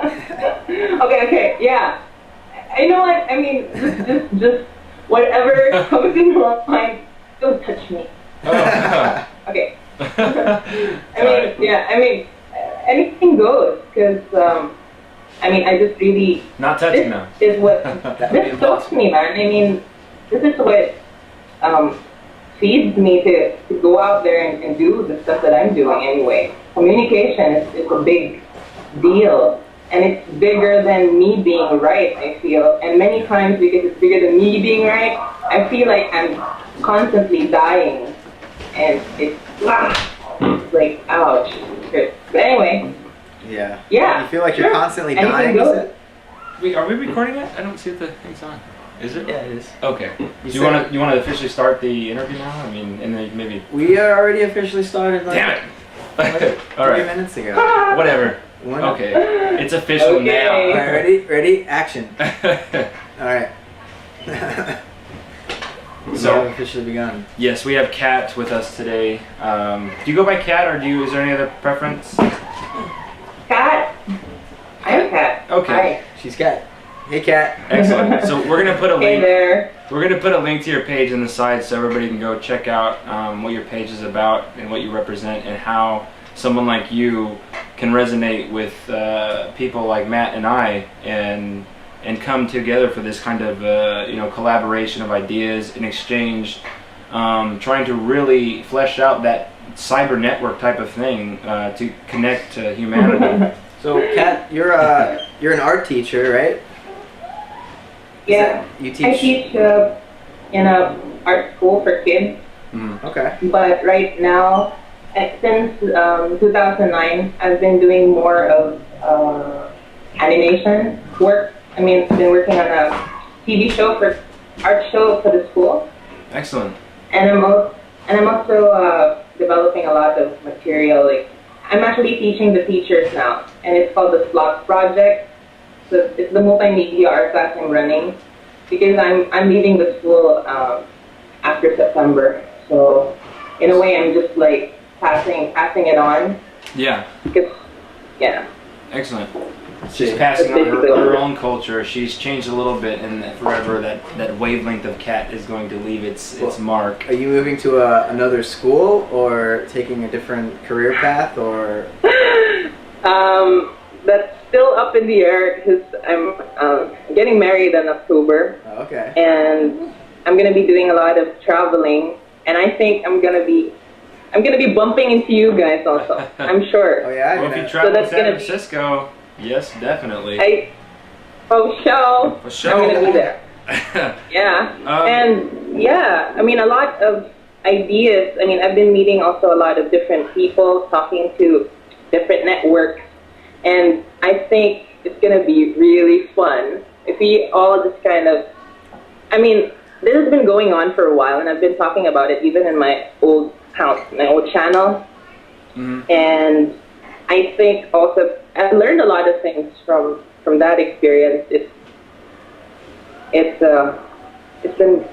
Okay, yeah. I know what I mean. Just whatever comes in your mind. Don't touch me. Oh. Okay. I mean, anything goes because I mean, I just really Not touching them. This is what That would be this soaks me, man. I mean, this is what feeds me to go out there and do the stuff that I'm doing anyway. Communication is a big deal, and it's bigger than me being right, I feel. And many times, because it's bigger than me being right, I feel like I'm constantly dying, and it's like, ouch. But anyway. Yeah. Yeah. You feel like you're sure. constantly Anything dying, you goes. said? Wait, are we recording it? I don't see if the thing's on. Is it? Yeah, it is. Okay. Do you want to officially start the interview now? I mean, and then maybe. We are already officially started. Like, Damn it! like All 3 right. minutes ago. Whatever. Okay. It's official Okay. All now. right, ready, action. All right. So So have officially begun. yes, we have Kat with us today. Do you go by Kat, or is there any other preference? Cat. I'm Cat. Okay. Hi. She's Kat. Hey, Kat. Excellent. So we're gonna put a Hey link. there. We're gonna put a link to your page in the side so everybody can go check out what your page is about and what you represent and how someone like you can resonate with people like Matt and I and come together for this kind of collaboration of ideas and exchange, trying to really flesh out that cyber network type of thing to connect to humanity. So, Kat, you're an art teacher, right? Yeah. You I teach. teach in a art school for kids, Okay. but right now, since 2009, I've been doing more of animation work. I mean, I've been working on a TV show art show for the school, Excellent. and I'm also developing a lot of material. Like, I'm actually teaching the teachers now, and it's called the Slots Project. So it's the multimedia art class I'm running because I'm leaving the school after September. So in a way, I'm just like passing it on. Yeah. Because, yeah. Excellent. She's passing on her own culture. She's changed a little bit, and forever that wavelength of Kat is going to leave its mark. Are you moving to another school or taking a different career path or? That's still up in the air because I'm getting married in October. Oh, okay. And I'm gonna be doing a lot of traveling, and I think I'm gonna be bumping into you guys also. I'm sure. Oh yeah. Well, if you travel to that's San gonna be- Francisco, yes, definitely. For sure. For sure. I'm gonna be there. Yeah. And yeah, I mean, a lot of ideas. I mean, I've been meeting also a lot of different people, talking to different networks, and I think it's gonna be really fun if we all just kind of. I mean, this has been going on for a while, and I've been talking about it even in my old account, my old channel. Mhm. And I think also I learned a lot of things from that experience. It's been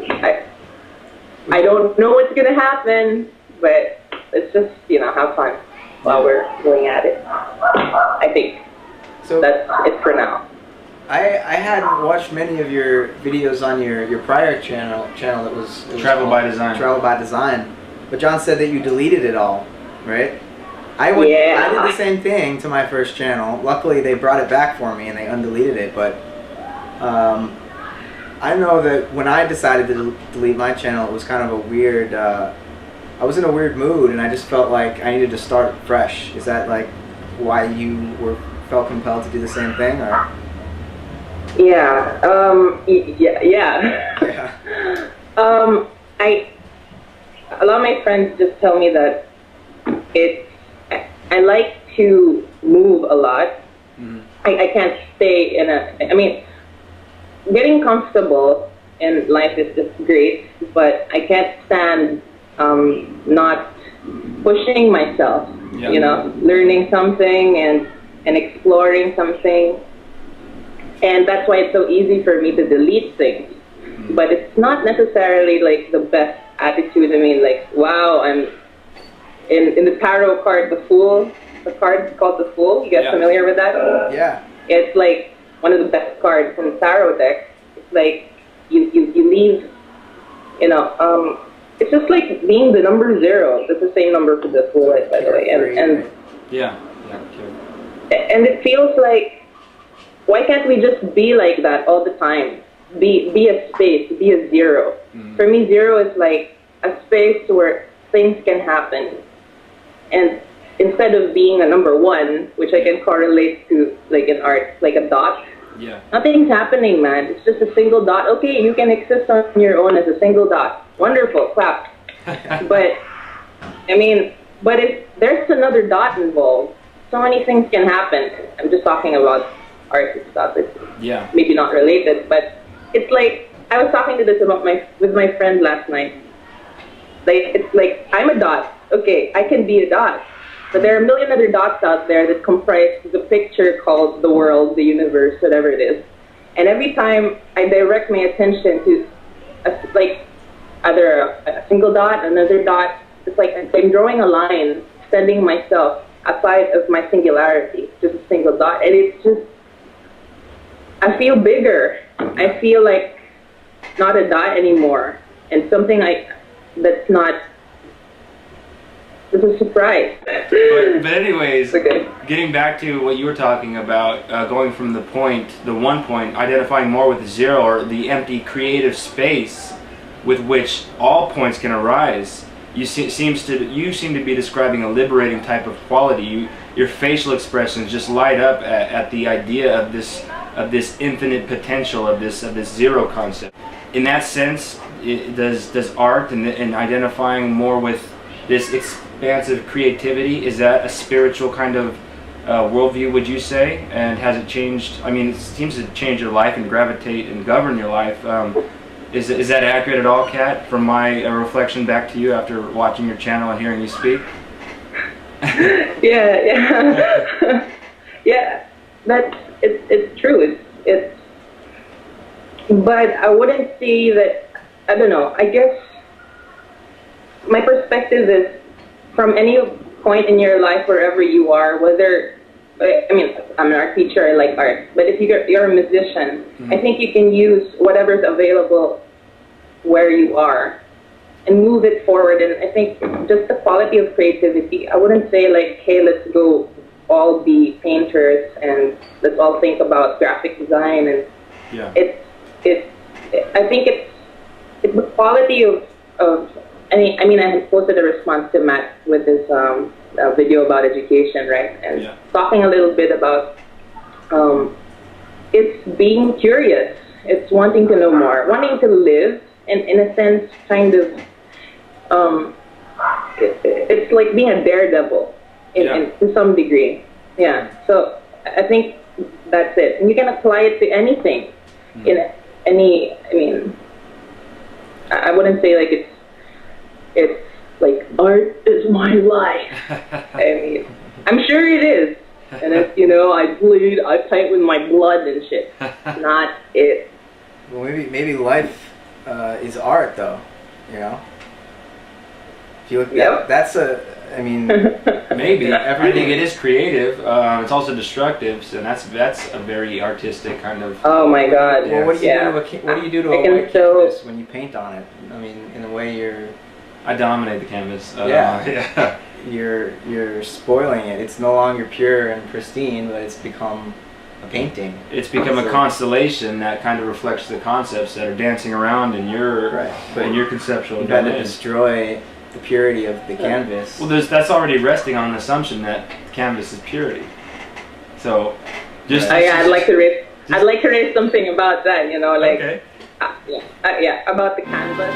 I don't know what's gonna happen, but let's just have fun while we're going at it. I think So that's it for now. I had watched many of your videos on your prior channel that was Travel called by Design. Travel by Design, but John said that you deleted it all, right? I did the same thing to my first channel. Luckily, they brought it back for me and they undeleted it. But I know that when I decided to delete my channel, it was kind of a weird. I was in a weird mood, and I just felt like I needed to start fresh. Is that like why you felt compelled to do the same thing, or? Yeah. Yeah. Yeah. A lot of my friends just tell me that I like to move a lot. Mhm. I can't stay I mean, getting comfortable in life is just great, but I can't stand not pushing myself, Yeah. learning something and exploring something. And that's why it's so easy for me to delete things. But it's not necessarily like the best attitude. I mean, like, wow, I'm in the tarot card, the Fool. The card is called the Fool. You guys Yeah. familiar with that? Yeah. It's like one of the best cards in the tarot deck. It's like you leave, you know, it's just like being the number 0. That's the same number for the bullet, by the way. And yeah. and it feels like, why can't we just be like that all the time? Be a space, be a 0. For me, 0 is like a space where things can happen. And instead of being a number 1, which I can correlate to like in art, like a dot. Yeah. Nothing's happening, man. It's just a single dot. Okay, you can exist on your own as a single dot. Wonderful, clap. But I mean, but if there's another dot involved, so many things can happen. I'm just talking about art and stuff. It's maybe not related, but it's like I was talking to this about with my friend last night. Like, it's like I'm a dot. Okay, I can be a dot. But there are a million other dots out there that comprise the picture called the world, the universe, whatever it is. And every time I direct my attention to like either a single dot, another dot, it's like I'm drawing a line, extending myself outside of my singularity, just a single dot. And it's just, I feel bigger. I feel like not a dot anymore. And something that's not, it's a surprise. But anyways, okay. Getting back to what you were talking about, going from the 1 point, identifying more with 0, or the empty creative space with which all points can arise. You seem to be describing a liberating type of quality. Your facial expressions just light up at the idea of this infinite potential, of this 0 concept. In that sense, does art and identifying more with this expansive creativity, is that a spiritual kind of worldview, would you say? And has it changed? I mean, it seems to change your life and gravitate and govern your life. Is that accurate at all, Kat, from my reflection back to you after watching your channel and hearing you speak? Yeah. Yeah, it's true. It's but I wouldn't say that, I don't know, I guess my perspective is, from any point in your life, wherever you are, whether, I mean, I'm an art teacher, I like art, but if you're a musician, I think you can use whatever's available where you are and move it forward. And I think just the quality of creativity, I wouldn't say like, hey, let's go all be painters and let's all think about graphic design. And I think it's the quality of I mean, I had posted a response to Matt with his video about education, right? And talking a little bit about it's being curious, it's wanting to know more, wanting to live, and in a sense, kind of, it's like being a daredevil to some degree. Yeah. So I think that's it, and you can apply it to anything. In any, I mean, I wouldn't say like it's like art is my life. I mean, I'm sure it is, and it's, you know, I fight with my blood and shit. Not it. Well, maybe life is art, though. You know, if you look, that's I mean, maybe. I think it is creative. It's also destructive, and that's a very artistic kind of. Oh my God! Well, what do you do to a white canvas when you paint on it? I mean, in a way, I dominate the canvas. You're spoiling it. It's no longer pure and pristine, but it's become a painting. It's become a constellation that kind of reflects the concepts that are dancing around in your conceptual You domain. got to destroy the purity of the canvas. Well, that's already resting on an assumption that canvas is purity. So, I'd like to raise something about that. You know, like about the canvas.